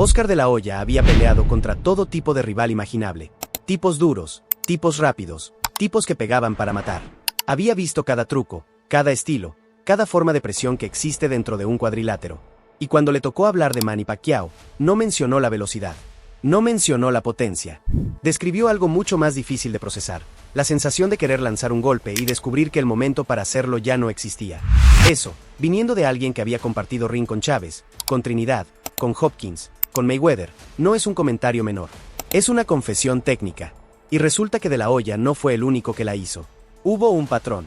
Oscar de la Hoya había peleado contra todo tipo de rival imaginable. Tipos duros, tipos rápidos, tipos que pegaban para matar. Había visto cada truco, cada estilo, cada forma de presión que existe dentro de un cuadrilátero. Y cuando le tocó hablar de Manny Pacquiao, no mencionó la velocidad. No mencionó la potencia. Describió algo mucho más difícil de procesar. La sensación de querer lanzar un golpe y descubrir que el momento para hacerlo ya no existía. Eso, viniendo de alguien que había compartido ring con Chávez, con Trinidad, con Hopkins, con Mayweather, no es un comentario menor. Es una confesión técnica. Y resulta que De la Hoya no fue el único que la hizo. Hubo un patrón.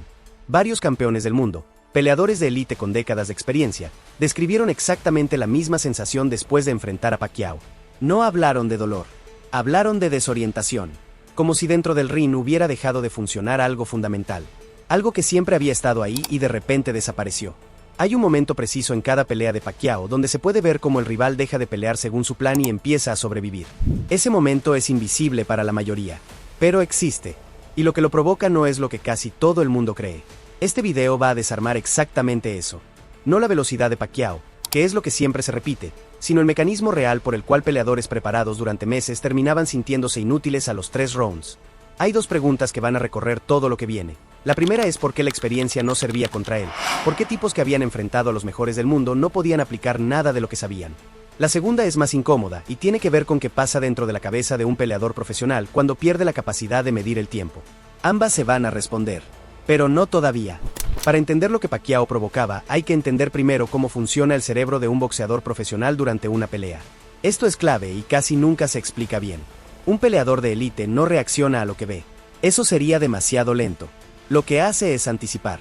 Varios campeones del mundo, peleadores de élite con décadas de experiencia, describieron exactamente la misma sensación después de enfrentar a Pacquiao. No hablaron de dolor. Hablaron de desorientación. Como si dentro del ring hubiera dejado de funcionar algo fundamental. Algo que siempre había estado ahí y de repente desapareció. Hay un momento preciso en cada pelea de Pacquiao donde se puede ver cómo el rival deja de pelear según su plan y empieza a sobrevivir. Ese momento es invisible para la mayoría, pero existe. Y lo que lo provoca no es lo que casi todo el mundo cree. Este video va a desarmar exactamente eso. No la velocidad de Pacquiao, que es lo que siempre se repite, sino el mecanismo real por el cual peleadores preparados durante meses terminaban sintiéndose inútiles a los 3 rounds. Hay 2 preguntas que van a recorrer todo lo que viene. La primera es por qué la experiencia no servía contra él, por qué tipos que habían enfrentado a los mejores del mundo no podían aplicar nada de lo que sabían. La segunda es más incómoda y tiene que ver con qué pasa dentro de la cabeza de un peleador profesional cuando pierde la capacidad de medir el tiempo. Ambas se van a responder, pero no todavía. Para entender lo que Pacquiao provocaba, hay que entender primero cómo funciona el cerebro de un boxeador profesional durante una pelea. Esto es clave y casi nunca se explica bien. Un peleador de élite no reacciona a lo que ve. Eso sería demasiado lento. Lo que hace es anticipar.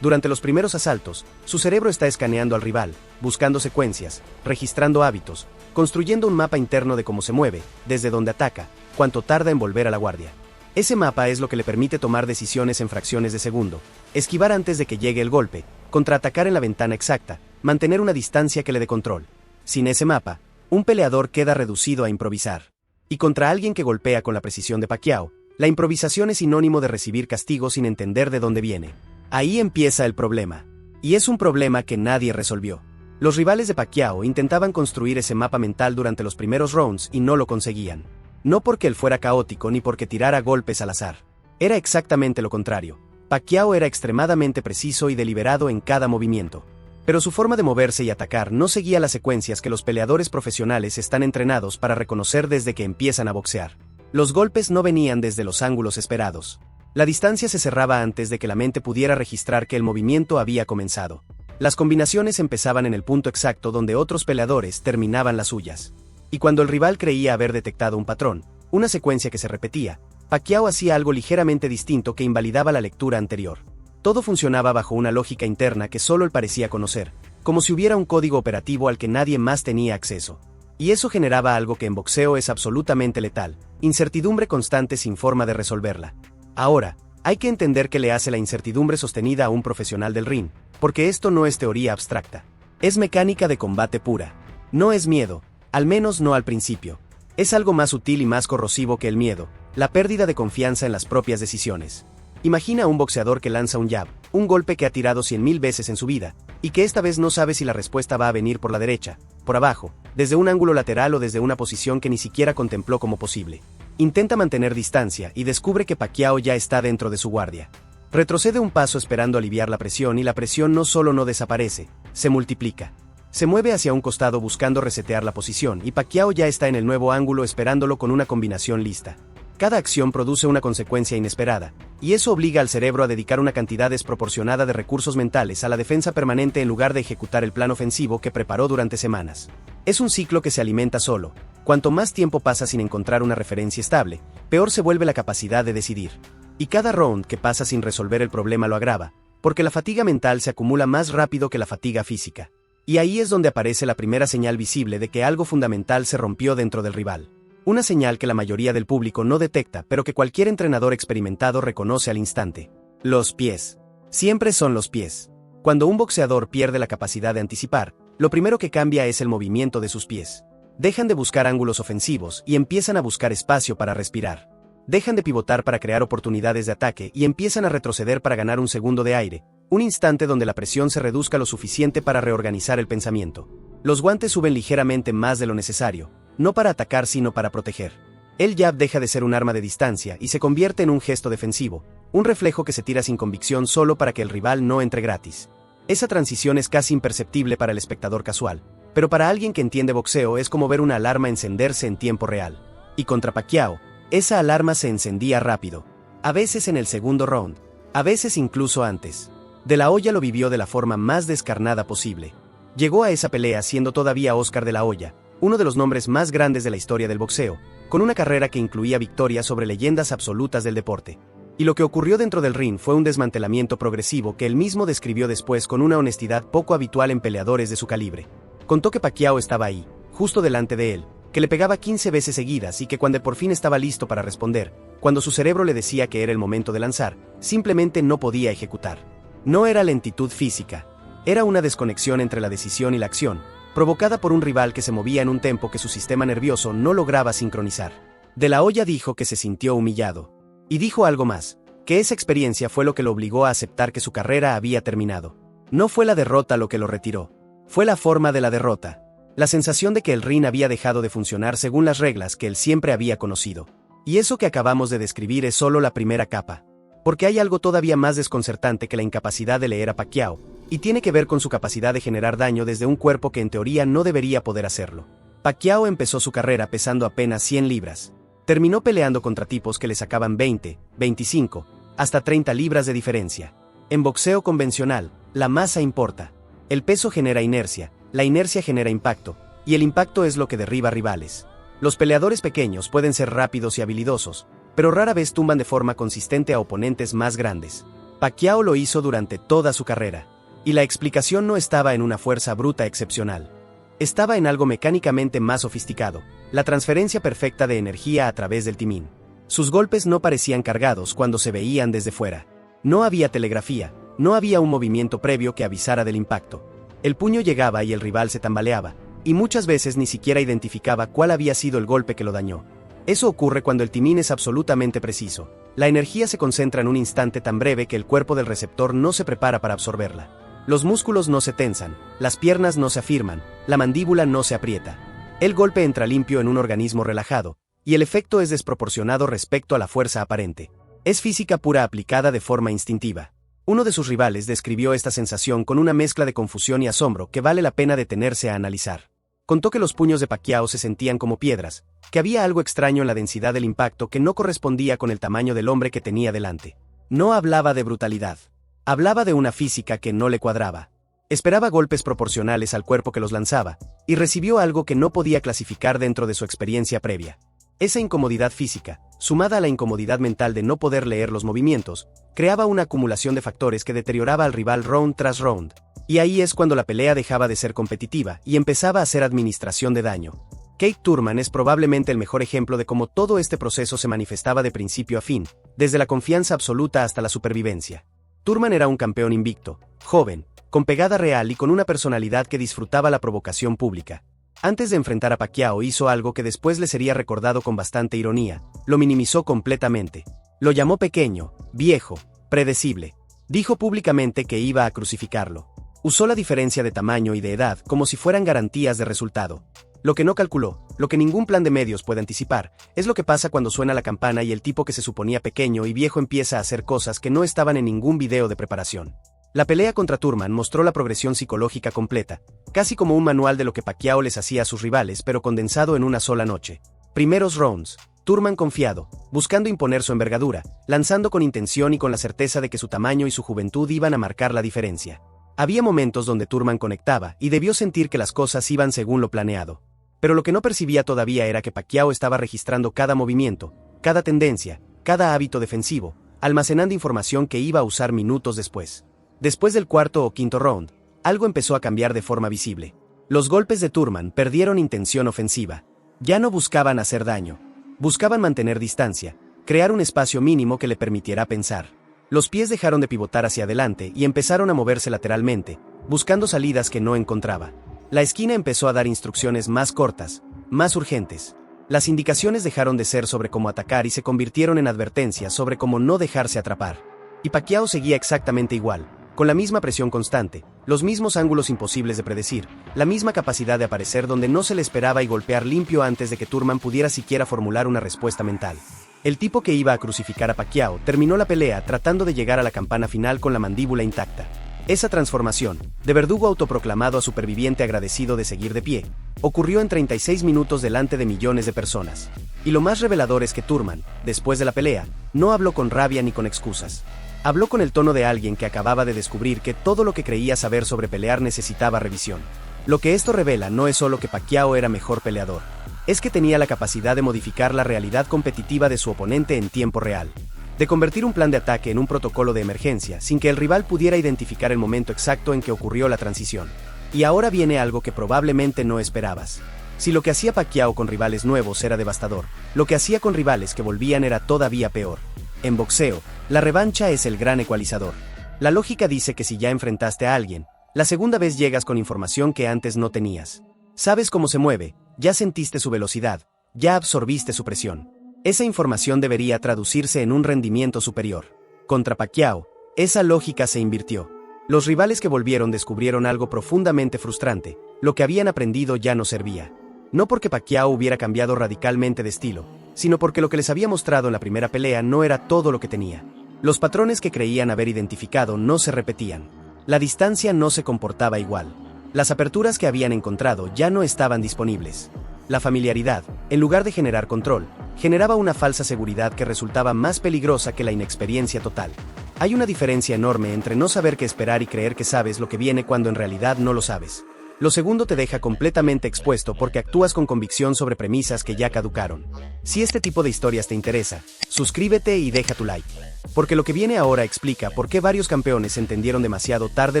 Durante los primeros asaltos, su cerebro está escaneando al rival, buscando secuencias, registrando hábitos, construyendo un mapa interno de cómo se mueve, desde dónde ataca, cuánto tarda en volver a la guardia. Ese mapa es lo que le permite tomar decisiones en fracciones de segundo, esquivar antes de que llegue el golpe, contraatacar en la ventana exacta, mantener una distancia que le dé control. Sin ese mapa, un peleador queda reducido a improvisar. Y contra alguien que golpea con la precisión de Pacquiao, la improvisación es sinónimo de recibir castigo sin entender de dónde viene. Ahí empieza el problema. Y es un problema que nadie resolvió. Los rivales de Pacquiao intentaban construir ese mapa mental durante los primeros rounds y no lo conseguían. No porque él fuera caótico ni porque tirara golpes al azar. Era exactamente lo contrario. Pacquiao era extremadamente preciso y deliberado en cada movimiento. Pero su forma de moverse y atacar no seguía las secuencias que los peleadores profesionales están entrenados para reconocer desde que empiezan a boxear. Los golpes no venían desde los ángulos esperados. La distancia se cerraba antes de que la mente pudiera registrar que el movimiento había comenzado. Las combinaciones empezaban en el punto exacto donde otros peleadores terminaban las suyas. Y cuando el rival creía haber detectado un patrón, una secuencia que se repetía, Pacquiao hacía algo ligeramente distinto que invalidaba la lectura anterior. Todo funcionaba bajo una lógica interna que solo él parecía conocer, como si hubiera un código operativo al que nadie más tenía acceso. Y eso generaba algo que en boxeo es absolutamente letal, incertidumbre constante sin forma de resolverla. Ahora, hay que entender qué le hace la incertidumbre sostenida a un profesional del ring, porque esto no es teoría abstracta. Es mecánica de combate pura. No es miedo, al menos no al principio. Es algo más sutil y más corrosivo que el miedo, la pérdida de confianza en las propias decisiones. Imagina a un boxeador que lanza un jab, un golpe que ha tirado 100.000 veces en su vida, y que esta vez no sabe si la respuesta va a venir por la derecha, por abajo, desde un ángulo lateral o desde una posición que ni siquiera contempló como posible. Intenta mantener distancia y descubre que Pacquiao ya está dentro de su guardia. Retrocede un paso esperando aliviar la presión y la presión no solo no desaparece, se multiplica. Se mueve hacia un costado buscando resetear la posición y Pacquiao ya está en el nuevo ángulo esperándolo con una combinación lista. Cada acción produce una consecuencia inesperada, y eso obliga al cerebro a dedicar una cantidad desproporcionada de recursos mentales a la defensa permanente en lugar de ejecutar el plan ofensivo que preparó durante semanas. Es un ciclo que se alimenta solo. Cuanto más tiempo pasa sin encontrar una referencia estable, peor se vuelve la capacidad de decidir. Y cada round que pasa sin resolver el problema lo agrava, porque la fatiga mental se acumula más rápido que la fatiga física. Y ahí es donde aparece la primera señal visible de que algo fundamental se rompió dentro del rival. Una señal que la mayoría del público no detecta, pero que cualquier entrenador experimentado reconoce al instante. Los pies. Siempre son los pies. Cuando un boxeador pierde la capacidad de anticipar, lo primero que cambia es el movimiento de sus pies. Dejan de buscar ángulos ofensivos y empiezan a buscar espacio para respirar. Dejan de pivotar para crear oportunidades de ataque y empiezan a retroceder para ganar un segundo de aire, un instante donde la presión se reduzca lo suficiente para reorganizar el pensamiento. Los guantes suben ligeramente más de lo necesario, no para atacar sino para proteger. El jab deja de ser un arma de distancia y se convierte en un gesto defensivo, un reflejo que se tira sin convicción solo para que el rival no entre gratis. Esa transición es casi imperceptible para el espectador casual, pero para alguien que entiende boxeo es como ver una alarma encenderse en tiempo real. Y contra Pacquiao, esa alarma se encendía rápido. A veces en el segundo round, a veces incluso antes. De la Hoya lo vivió de la forma más descarnada posible. Llegó a esa pelea siendo todavía Oscar de la Hoya, uno de los nombres más grandes de la historia del boxeo, con una carrera que incluía victorias sobre leyendas absolutas del deporte. Y lo que ocurrió dentro del ring fue un desmantelamiento progresivo que él mismo describió después con una honestidad poco habitual en peleadores de su calibre. Contó que Pacquiao estaba ahí, justo delante de él, que le pegaba 15 veces seguidas y que cuando por fin estaba listo para responder, cuando su cerebro le decía que era el momento de lanzar, simplemente no podía ejecutar. No era lentitud física, era una desconexión entre la decisión y la acción, provocada por un rival que se movía en un tempo que su sistema nervioso no lograba sincronizar. De la Hoya dijo que se sintió humillado. Y dijo algo más, que esa experiencia fue lo que lo obligó a aceptar que su carrera había terminado. No fue la derrota lo que lo retiró, fue la forma de la derrota, la sensación de que el ring había dejado de funcionar según las reglas que él siempre había conocido. Y eso que acabamos de describir es solo la primera capa, porque hay algo todavía más desconcertante que la incapacidad de leer a Pacquiao, y tiene que ver con su capacidad de generar daño desde un cuerpo que en teoría no debería poder hacerlo. Pacquiao empezó su carrera pesando apenas 100 libras. Terminó peleando contra tipos que le sacaban 20, 25, hasta 30 libras de diferencia. En boxeo convencional, la masa importa. El peso genera inercia, la inercia genera impacto, y el impacto es lo que derriba rivales. Los peleadores pequeños pueden ser rápidos y habilidosos, pero rara vez tumban de forma consistente a oponentes más grandes. Pacquiao lo hizo durante toda su carrera. Y la explicación no estaba en una fuerza bruta excepcional. Estaba en algo mecánicamente más sofisticado, la transferencia perfecta de energía a través del timín. Sus golpes no parecían cargados cuando se veían desde fuera. No había telegrafía, no había un movimiento previo que avisara del impacto. El puño llegaba y el rival se tambaleaba, y muchas veces ni siquiera identificaba cuál había sido el golpe que lo dañó. Eso ocurre cuando el timín es absolutamente preciso. La energía se concentra en un instante tan breve que el cuerpo del receptor no se prepara para absorberla. Los músculos no se tensan, las piernas no se afirman, la mandíbula no se aprieta. El golpe entra limpio en un organismo relajado, y el efecto es desproporcionado respecto a la fuerza aparente. Es física pura aplicada de forma instintiva. Uno de sus rivales describió esta sensación con una mezcla de confusión y asombro que vale la pena detenerse a analizar. Contó que los puños de Pacquiao se sentían como piedras, que había algo extraño en la densidad del impacto que no correspondía con el tamaño del hombre que tenía delante. No hablaba de brutalidad. Hablaba de una física que no le cuadraba. Esperaba golpes proporcionales al cuerpo que los lanzaba, y recibió algo que no podía clasificar dentro de su experiencia previa. Esa incomodidad física, sumada a la incomodidad mental de no poder leer los movimientos, creaba una acumulación de factores que deterioraba al rival round tras round. Y ahí es cuando la pelea dejaba de ser competitiva y empezaba a ser administración de daño. Keith Thurman es probablemente el mejor ejemplo de cómo todo este proceso se manifestaba de principio a fin, desde la confianza absoluta hasta la supervivencia. Thurman era un campeón invicto, joven, con pegada real y con una personalidad que disfrutaba la provocación pública. Antes de enfrentar a Pacquiao hizo algo que después le sería recordado con bastante ironía, lo minimizó completamente. Lo llamó pequeño, viejo, predecible. Dijo públicamente que iba a crucificarlo. Usó la diferencia de tamaño y de edad como si fueran garantías de resultado. Lo que no calculó, lo que ningún plan de medios puede anticipar, es lo que pasa cuando suena la campana y el tipo que se suponía pequeño y viejo empieza a hacer cosas que no estaban en ningún video de preparación. La pelea contra Thurman mostró la progresión psicológica completa, casi como un manual de lo que Pacquiao les hacía a sus rivales pero condensado en una sola noche. Primeros rounds, Thurman confiado, buscando imponer su envergadura, lanzando con intención y con la certeza de que su tamaño y su juventud iban a marcar la diferencia. Había momentos donde Thurman conectaba y debió sentir que las cosas iban según lo planeado. Pero lo que no percibía todavía era que Pacquiao estaba registrando cada movimiento, cada tendencia, cada hábito defensivo, almacenando información que iba a usar minutos después. Después del cuarto o quinto round, algo empezó a cambiar de forma visible. Los golpes de Thurman perdieron intención ofensiva. Ya no buscaban hacer daño. Buscaban mantener distancia, crear un espacio mínimo que le permitiera pensar. Los pies dejaron de pivotar hacia adelante y empezaron a moverse lateralmente, buscando salidas que no encontraba. La esquina empezó a dar instrucciones más cortas, más urgentes. Las indicaciones dejaron de ser sobre cómo atacar y se convirtieron en advertencias sobre cómo no dejarse atrapar. Y Pacquiao seguía exactamente igual, con la misma presión constante, los mismos ángulos imposibles de predecir, la misma capacidad de aparecer donde no se le esperaba y golpear limpio antes de que Thurman pudiera siquiera formular una respuesta mental. El tipo que iba a crucificar a Pacquiao terminó la pelea tratando de llegar a la campana final con la mandíbula intacta. Esa transformación, de verdugo autoproclamado a superviviente agradecido de seguir de pie, ocurrió en 36 minutos delante de millones de personas. Y lo más revelador es que Thurman, después de la pelea, no habló con rabia ni con excusas. Habló con el tono de alguien que acababa de descubrir que todo lo que creía saber sobre pelear necesitaba revisión. Lo que esto revela no es solo que Pacquiao era mejor peleador, es que tenía la capacidad de modificar la realidad competitiva de su oponente en tiempo real, de convertir un plan de ataque en un protocolo de emergencia sin que el rival pudiera identificar el momento exacto en que ocurrió la transición. Y ahora viene algo que probablemente no esperabas. Si lo que hacía Pacquiao con rivales nuevos era devastador, lo que hacía con rivales que volvían era todavía peor. En boxeo, la revancha es el gran ecualizador. La lógica dice que si ya enfrentaste a alguien, la segunda vez llegas con información que antes no tenías. Sabes cómo se mueve, ya sentiste su velocidad, ya absorbiste su presión. Esa información debería traducirse en un rendimiento superior. Contra Pacquiao, esa lógica se invirtió. Los rivales que volvieron descubrieron algo profundamente frustrante: lo que habían aprendido ya no servía. No porque Pacquiao hubiera cambiado radicalmente de estilo, sino porque lo que les había mostrado en la primera pelea no era todo lo que tenía. Los patrones que creían haber identificado no se repetían. La distancia no se comportaba igual. Las aperturas que habían encontrado ya no estaban disponibles. La familiaridad, en lugar de generar control, generaba una falsa seguridad que resultaba más peligrosa que la inexperiencia total. Hay una diferencia enorme entre no saber qué esperar y creer que sabes lo que viene cuando en realidad no lo sabes. Lo segundo te deja completamente expuesto porque actúas con convicción sobre premisas que ya caducaron. Si este tipo de historias te interesa, suscríbete y deja tu like. Porque lo que viene ahora explica por qué varios campeones entendieron demasiado tarde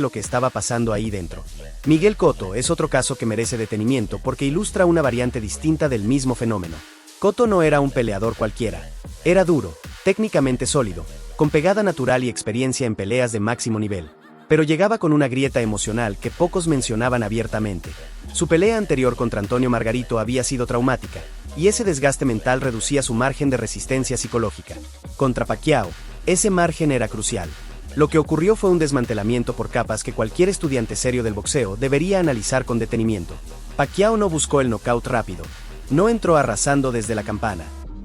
lo que estaba pasando ahí dentro. Miguel Cotto es otro caso que merece detenimiento porque ilustra una variante distinta del mismo fenómeno. Cotto no era un peleador cualquiera. Era duro, técnicamente sólido, con pegada natural y experiencia en peleas de máximo nivel. Pero llegaba con una grieta emocional que pocos mencionaban abiertamente. Su pelea anterior contra Antonio Margarito había sido traumática, y ese desgaste mental reducía su margen de resistencia psicológica. Contra Pacquiao, ese margen era crucial. Lo que ocurrió fue un desmantelamiento por capas que cualquier estudiante serio del boxeo debería analizar con detenimiento. Pacquiao no buscó el knockout rápido. No entró arrasando desde la campana.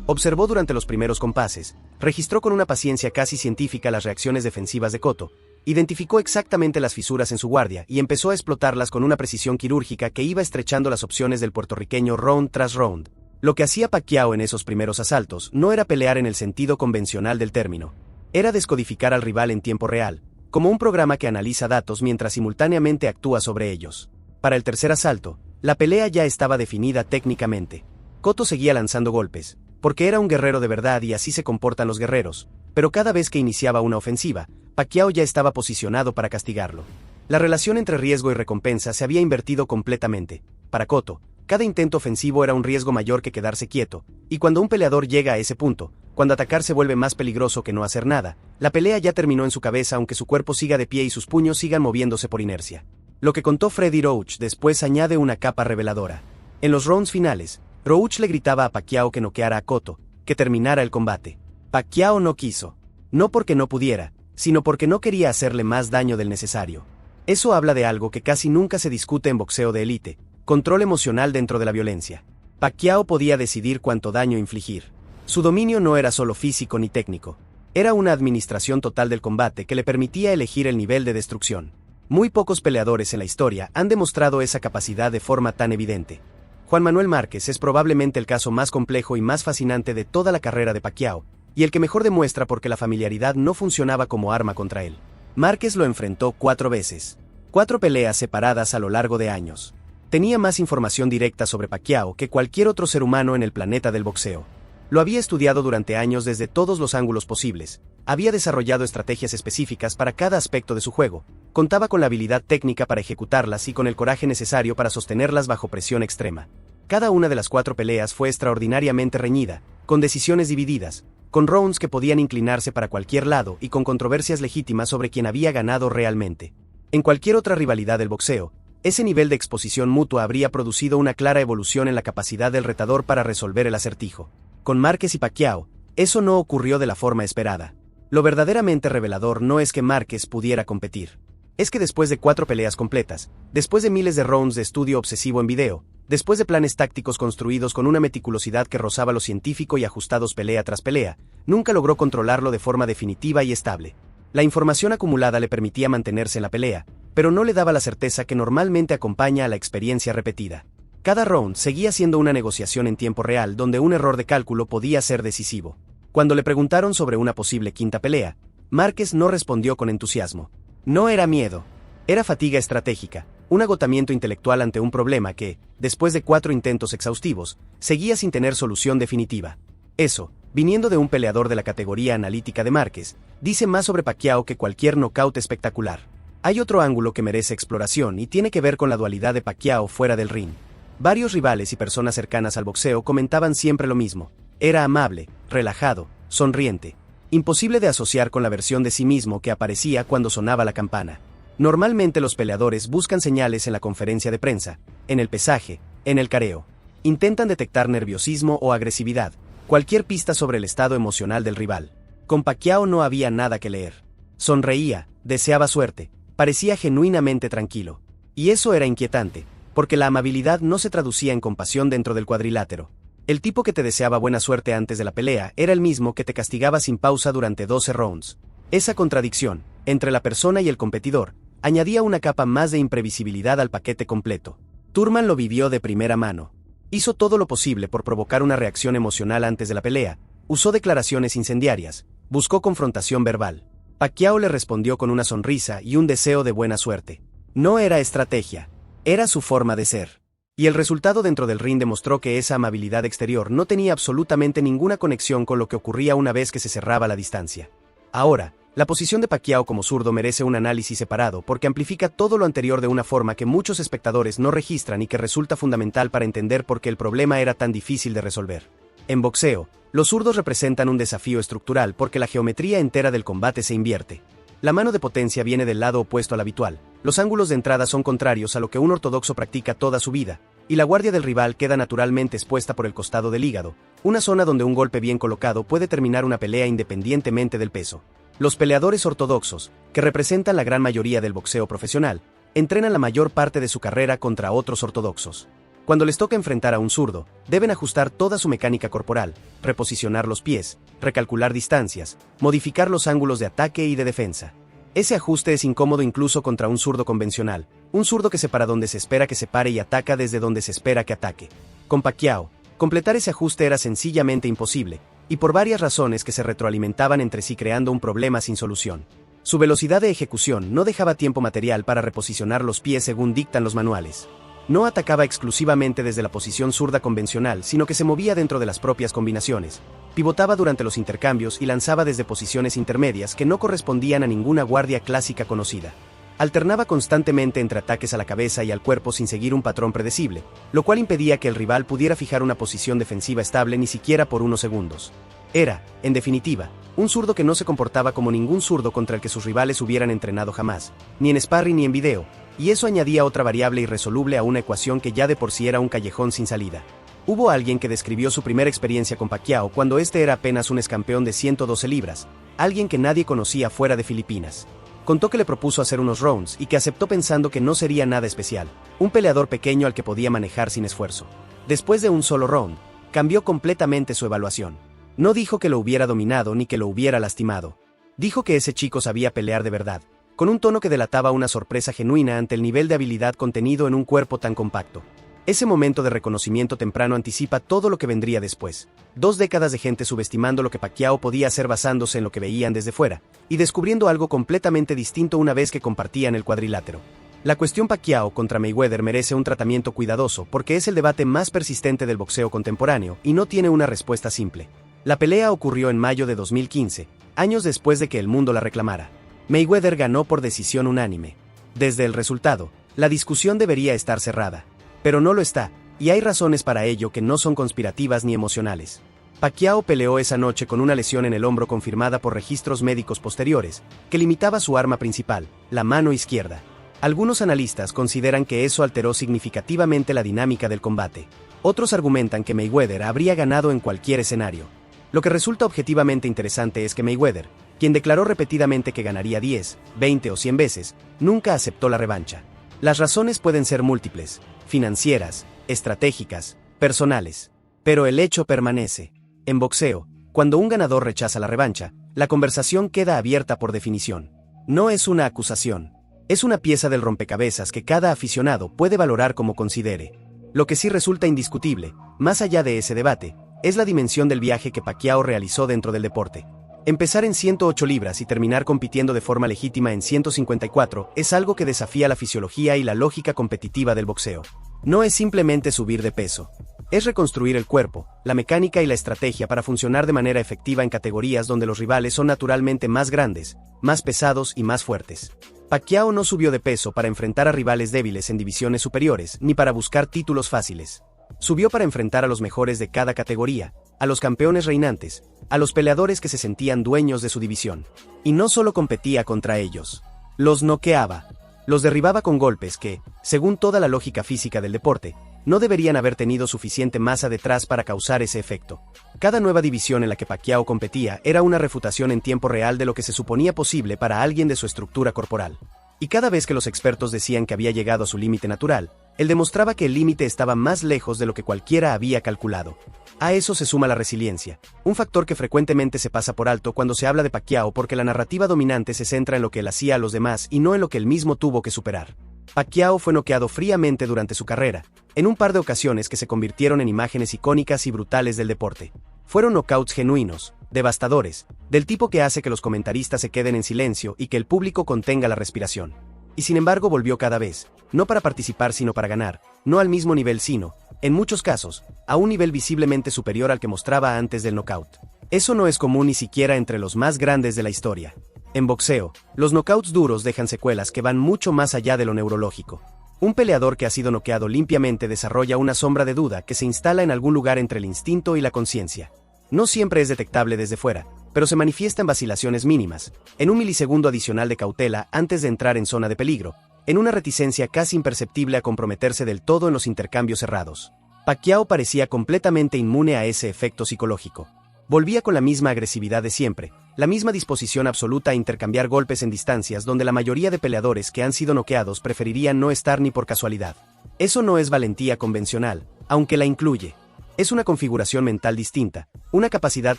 Observó durante los primeros compases, registró con una paciencia casi científica las reacciones defensivas de Cotto, identificó exactamente las fisuras en su guardia y empezó a explotarlas con una precisión quirúrgica que iba estrechando las opciones del puertorriqueño round tras round. Lo que hacía Pacquiao en esos primeros asaltos no era pelear en el sentido convencional del término. Era descodificar al rival en tiempo real, como un programa que analiza datos mientras simultáneamente actúa sobre ellos. Para el tercer asalto, la pelea ya estaba definida técnicamente. Cotto seguía lanzando golpes, porque era un guerrero de verdad y así se comportan los guerreros, pero cada vez que iniciaba una ofensiva, Pacquiao ya estaba posicionado para castigarlo. La relación entre riesgo y recompensa se había invertido completamente. Para Cotto, cada intento ofensivo era un riesgo mayor que quedarse quieto, y cuando un peleador llega a ese punto, cuando atacar se vuelve más peligroso que no hacer nada, la pelea ya terminó en su cabeza aunque su cuerpo siga de pie y sus puños sigan moviéndose por inercia. Lo que contó Freddie Roach después añade una capa reveladora. En los rounds finales, Roach le gritaba a Pacquiao que noqueara a Cotto, que terminara el combate. Pacquiao no quiso. No porque no pudiera, sino porque no quería hacerle más daño del necesario. Eso habla de algo que casi nunca se discute en boxeo de élite: control emocional dentro de la violencia. Pacquiao podía decidir cuánto daño infligir. Su dominio no era solo físico ni técnico. Era una administración total del combate que le permitía elegir el nivel de destrucción. Muy pocos peleadores en la historia han demostrado esa capacidad de forma tan evidente. Juan Manuel Márquez es probablemente el caso más complejo y más fascinante de toda la carrera de Pacquiao, y el que mejor demuestra por qué la familiaridad no funcionaba como arma contra él. Márquez lo enfrentó 4 veces. 4 peleas separadas a lo largo de años. Tenía más información directa sobre Pacquiao que cualquier otro ser humano en el planeta del boxeo. Lo había estudiado durante años desde todos los ángulos posibles, había desarrollado estrategias específicas para cada aspecto de su juego, contaba con la habilidad técnica para ejecutarlas y con el coraje necesario para sostenerlas bajo presión extrema. Cada una de las 4 peleas fue extraordinariamente reñida, con decisiones divididas, con rounds que podían inclinarse para cualquier lado y con controversias legítimas sobre quién había ganado realmente. En cualquier otra rivalidad del boxeo, ese nivel de exposición mutua habría producido una clara evolución en la capacidad del retador para resolver el acertijo. Con Márquez y Pacquiao, eso no ocurrió de la forma esperada. Lo verdaderamente revelador no es que Márquez pudiera competir. Es que después de 4 peleas completas, después de miles de rounds de estudio obsesivo en video, después de planes tácticos construidos con una meticulosidad que rozaba lo científico y ajustados pelea tras pelea, nunca logró controlarlo de forma definitiva y estable. La información acumulada le permitía mantenerse en la pelea, pero no le daba la certeza que normalmente acompaña a la experiencia repetida. Cada round seguía siendo una negociación en tiempo real donde un error de cálculo podía ser decisivo. Cuando le preguntaron sobre una posible quinta pelea, Márquez no respondió con entusiasmo. No era miedo. Era fatiga estratégica, un agotamiento intelectual ante un problema que, después de 4 intentos exhaustivos, seguía sin tener solución definitiva. Eso, viniendo de un peleador de la categoría analítica de Márquez, dice más sobre Pacquiao que cualquier nocaut espectacular. Hay otro ángulo que merece exploración y tiene que ver con la dualidad de Pacquiao fuera del ring. Varios rivales y personas cercanas al boxeo comentaban siempre lo mismo. Era amable, relajado, sonriente. Imposible de asociar con la versión de sí mismo que aparecía cuando sonaba la campana. Normalmente los peleadores buscan señales en la conferencia de prensa, en el pesaje, en el careo. Intentan detectar nerviosismo o agresividad, cualquier pista sobre el estado emocional del rival. Con Pacquiao no había nada que leer. Sonreía, deseaba suerte, parecía genuinamente tranquilo. Y eso era inquietante, porque la amabilidad no se traducía en compasión dentro del cuadrilátero. El tipo que te deseaba buena suerte antes de la pelea era el mismo que te castigaba sin pausa durante 12 rounds. Esa contradicción, entre la persona y el competidor, añadía una capa más de imprevisibilidad al paquete completo. Thurman lo vivió de primera mano. Hizo todo lo posible por provocar una reacción emocional antes de la pelea, usó declaraciones incendiarias, buscó confrontación verbal. Pacquiao le respondió con una sonrisa y un deseo de buena suerte. No era estrategia, era su forma de ser. Y el resultado dentro del ring demostró que esa amabilidad exterior no tenía absolutamente ninguna conexión con lo que ocurría una vez que se cerraba la distancia. Ahora, la posición de Pacquiao como zurdo merece un análisis separado porque amplifica todo lo anterior de una forma que muchos espectadores no registran y que resulta fundamental para entender por qué el problema era tan difícil de resolver. En boxeo, los zurdos representan un desafío estructural porque la geometría entera del combate se invierte. La mano de potencia viene del lado opuesto al habitual, los ángulos de entrada son contrarios a lo que un ortodoxo practica toda su vida, y la guardia del rival queda naturalmente expuesta por el costado del hígado, una zona donde un golpe bien colocado puede terminar una pelea independientemente del peso. Los peleadores ortodoxos, que representan la gran mayoría del boxeo profesional, entrenan la mayor parte de su carrera contra otros ortodoxos. Cuando les toca enfrentar a un zurdo, deben ajustar toda su mecánica corporal, reposicionar los pies, recalcular distancias, modificar los ángulos de ataque y de defensa. Ese ajuste es incómodo incluso contra un zurdo convencional, un zurdo que se para donde se espera que se pare y ataca desde donde se espera que ataque. Con Pacquiao, completar ese ajuste era sencillamente imposible, y por varias razones que se retroalimentaban entre sí creando un problema sin solución. Su velocidad de ejecución no dejaba tiempo material para reposicionar los pies según dictan los manuales. No atacaba exclusivamente desde la posición zurda convencional, sino que se movía dentro de las propias combinaciones, pivotaba durante los intercambios y lanzaba desde posiciones intermedias que no correspondían a ninguna guardia clásica conocida. Alternaba constantemente entre ataques a la cabeza y al cuerpo sin seguir un patrón predecible, lo cual impedía que el rival pudiera fijar una posición defensiva estable ni siquiera por unos segundos. Era, en definitiva, un zurdo que no se comportaba como ningún zurdo contra el que sus rivales hubieran entrenado jamás, ni en sparring ni en video, y eso añadía otra variable irresoluble a una ecuación que ya de por sí era un callejón sin salida. Hubo alguien que describió su primera experiencia con Pacquiao cuando este era apenas un excampeón de 112 libras, alguien que nadie conocía fuera de Filipinas. Contó que le propuso hacer unos rounds y que aceptó pensando que no sería nada especial, un peleador pequeño al que podía manejar sin esfuerzo. Después de un solo round, cambió completamente su evaluación. No dijo que lo hubiera dominado ni que lo hubiera lastimado. Dijo que ese chico sabía pelear de verdad, con un tono que delataba una sorpresa genuina ante el nivel de habilidad contenido en un cuerpo tan compacto. Ese momento de reconocimiento temprano anticipa todo lo que vendría después. 2 décadas de gente subestimando lo que Pacquiao podía hacer basándose en lo que veían desde fuera, y descubriendo algo completamente distinto una vez que compartían el cuadrilátero. La cuestión Pacquiao contra Mayweather merece un tratamiento cuidadoso porque es el debate más persistente del boxeo contemporáneo y no tiene una respuesta simple. La pelea ocurrió en mayo de 2015, años después de que el mundo la reclamara. Mayweather ganó por decisión unánime. Desde el resultado, la discusión debería estar cerrada. Pero no lo está, y hay razones para ello que no son conspirativas ni emocionales. Pacquiao peleó esa noche con una lesión en el hombro confirmada por registros médicos posteriores, que limitaba su arma principal, la mano izquierda. Algunos analistas consideran que eso alteró significativamente la dinámica del combate. Otros argumentan que Mayweather habría ganado en cualquier escenario. Lo que resulta objetivamente interesante es que Mayweather, quien declaró repetidamente que ganaría 10, 20 o 100 veces, nunca aceptó la revancha. Las razones pueden ser múltiples, financieras, estratégicas, personales. Pero el hecho permanece. En boxeo, cuando un ganador rechaza la revancha, la conversación queda abierta por definición. No es una acusación. Es una pieza del rompecabezas que cada aficionado puede valorar como considere. Lo que sí resulta indiscutible, más allá de ese debate, es la dimensión del viaje que Pacquiao realizó dentro del deporte. Empezar en 108 libras y terminar compitiendo de forma legítima en 154 es algo que desafía la fisiología y la lógica competitiva del boxeo. No es simplemente subir de peso. Es reconstruir el cuerpo, la mecánica y la estrategia para funcionar de manera efectiva en categorías donde los rivales son naturalmente más grandes, más pesados y más fuertes. Pacquiao no subió de peso para enfrentar a rivales débiles en divisiones superiores, ni para buscar títulos fáciles. Subió para enfrentar a los mejores de cada categoría, a los campeones reinantes, a los peleadores que se sentían dueños de su división. Y no solo competía contra ellos. Los noqueaba. Los derribaba con golpes que, según toda la lógica física del deporte, no deberían haber tenido suficiente masa detrás para causar ese efecto. Cada nueva división en la que Pacquiao competía era una refutación en tiempo real de lo que se suponía posible para alguien de su estructura corporal. Y cada vez que los expertos decían que había llegado a su límite natural, él demostraba que el límite estaba más lejos de lo que cualquiera había calculado. A eso se suma la resiliencia, un factor que frecuentemente se pasa por alto cuando se habla de Pacquiao porque la narrativa dominante se centra en lo que él hacía a los demás y no en lo que él mismo tuvo que superar. Pacquiao fue noqueado fríamente durante su carrera, en un par de ocasiones que se convirtieron en imágenes icónicas y brutales del deporte. Fueron knockouts genuinos, devastadores, del tipo que hace que los comentaristas se queden en silencio y que el público contenga la respiración. Y sin embargo volvió cada vez, no para participar sino para ganar, no al mismo nivel sino, en muchos casos, a un nivel visiblemente superior al que mostraba antes del knockout. Eso no es común ni siquiera entre los más grandes de la historia. En boxeo, los knockouts duros dejan secuelas que van mucho más allá de lo neurológico. Un peleador que ha sido noqueado limpiamente desarrolla una sombra de duda que se instala en algún lugar entre el instinto y la conciencia. No siempre es detectable desde fuera, pero se manifiesta en vacilaciones mínimas, en un milisegundo adicional de cautela antes de entrar en zona de peligro, en una reticencia casi imperceptible a comprometerse del todo en los intercambios cerrados. Pacquiao parecía completamente inmune a ese efecto psicológico. Volvía con la misma agresividad de siempre, la misma disposición absoluta a intercambiar golpes en distancias donde la mayoría de peleadores que han sido noqueados preferirían no estar ni por casualidad. Eso no es valentía convencional, aunque la incluye. Es una configuración mental distinta, una capacidad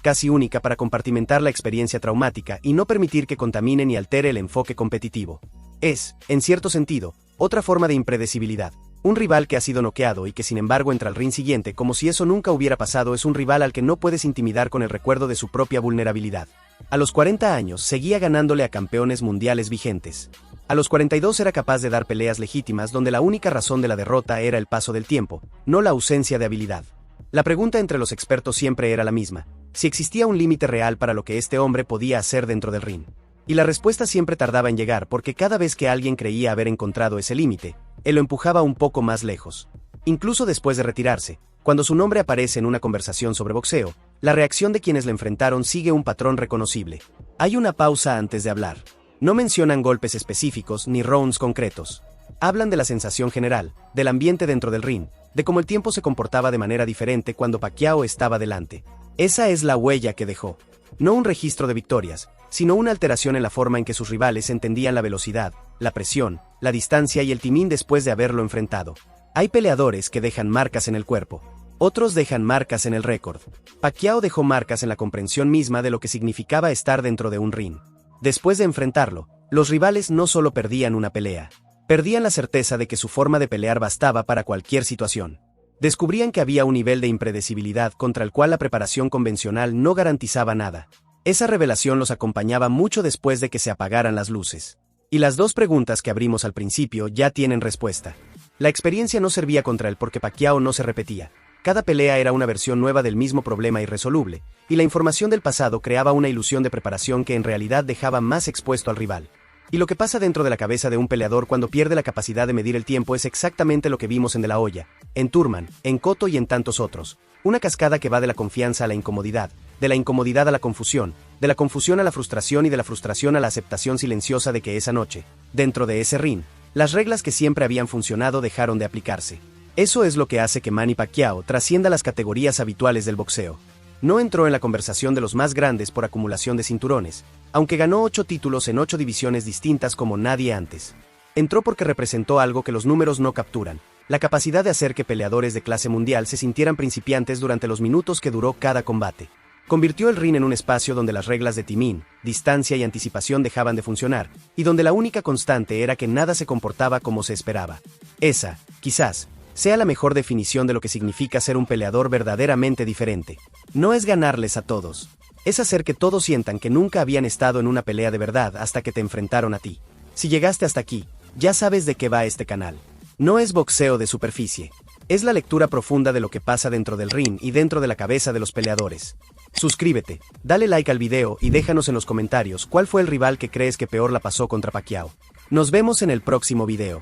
casi única para compartimentar la experiencia traumática y no permitir que contamine ni altere el enfoque competitivo. Es, en cierto sentido, otra forma de impredecibilidad. Un rival que ha sido noqueado y que sin embargo entra al ring siguiente como si eso nunca hubiera pasado es un rival al que no puedes intimidar con el recuerdo de su propia vulnerabilidad. A los 40 años seguía ganándole a campeones mundiales vigentes. A los 42 era capaz de dar peleas legítimas donde la única razón de la derrota era el paso del tiempo, no la ausencia de habilidad. La pregunta entre los expertos siempre era la misma, si existía un límite real para lo que este hombre podía hacer dentro del ring. Y la respuesta siempre tardaba en llegar porque cada vez que alguien creía haber encontrado ese límite, él lo empujaba un poco más lejos. Incluso después de retirarse, cuando su nombre aparece en una conversación sobre boxeo, la reacción de quienes le enfrentaron sigue un patrón reconocible. Hay una pausa antes de hablar. No mencionan golpes específicos ni rounds concretos. Hablan de la sensación general, del ambiente dentro del ring, de cómo el tiempo se comportaba de manera diferente cuando Pacquiao estaba delante. Esa es la huella que dejó. No un registro de victorias, sino una alteración en la forma en que sus rivales entendían la velocidad, la presión, la distancia y el timing después de haberlo enfrentado. Hay peleadores que dejan marcas en el cuerpo. Otros dejan marcas en el récord. Pacquiao dejó marcas en la comprensión misma de lo que significaba estar dentro de un ring. Después de enfrentarlo, los rivales no solo perdían una pelea, perdían la certeza de que su forma de pelear bastaba para cualquier situación. Descubrían que había un nivel de impredecibilidad contra el cual la preparación convencional no garantizaba nada. Esa revelación los acompañaba mucho después de que se apagaran las luces. Y las dos preguntas que abrimos al principio ya tienen respuesta. La experiencia no servía contra él porque Pacquiao no se repetía. Cada pelea era una versión nueva del mismo problema irresoluble, y la información del pasado creaba una ilusión de preparación que en realidad dejaba más expuesto al rival. Y lo que pasa dentro de la cabeza de un peleador cuando pierde la capacidad de medir el tiempo es exactamente lo que vimos en De La Hoya, en Thurman, en Cotto y en tantos otros. Una cascada que va de la confianza a la incomodidad, de la incomodidad a la confusión, de la confusión a la frustración y de la frustración a la aceptación silenciosa de que esa noche, dentro de ese ring, las reglas que siempre habían funcionado dejaron de aplicarse. Eso es lo que hace que Manny Pacquiao trascienda las categorías habituales del boxeo. No entró en la conversación de los más grandes por acumulación de cinturones, aunque ganó 8 títulos en 8 divisiones distintas como nadie antes. Entró porque representó algo que los números no capturan: la capacidad de hacer que peleadores de clase mundial se sintieran principiantes durante los minutos que duró cada combate. Convirtió el ring en un espacio donde las reglas de timing, distancia y anticipación dejaban de funcionar, y donde la única constante era que nada se comportaba como se esperaba. Esa, quizás, sea la mejor definición de lo que significa ser un peleador verdaderamente diferente. No es ganarles a todos. Es hacer que todos sientan que nunca habían estado en una pelea de verdad hasta que te enfrentaron a ti. Si llegaste hasta aquí, ya sabes de qué va este canal. No es boxeo de superficie. Es la lectura profunda de lo que pasa dentro del ring y dentro de la cabeza de los peleadores. Suscríbete, dale like al video y déjanos en los comentarios cuál fue el rival que crees que peor la pasó contra Pacquiao. Nos vemos en el próximo video.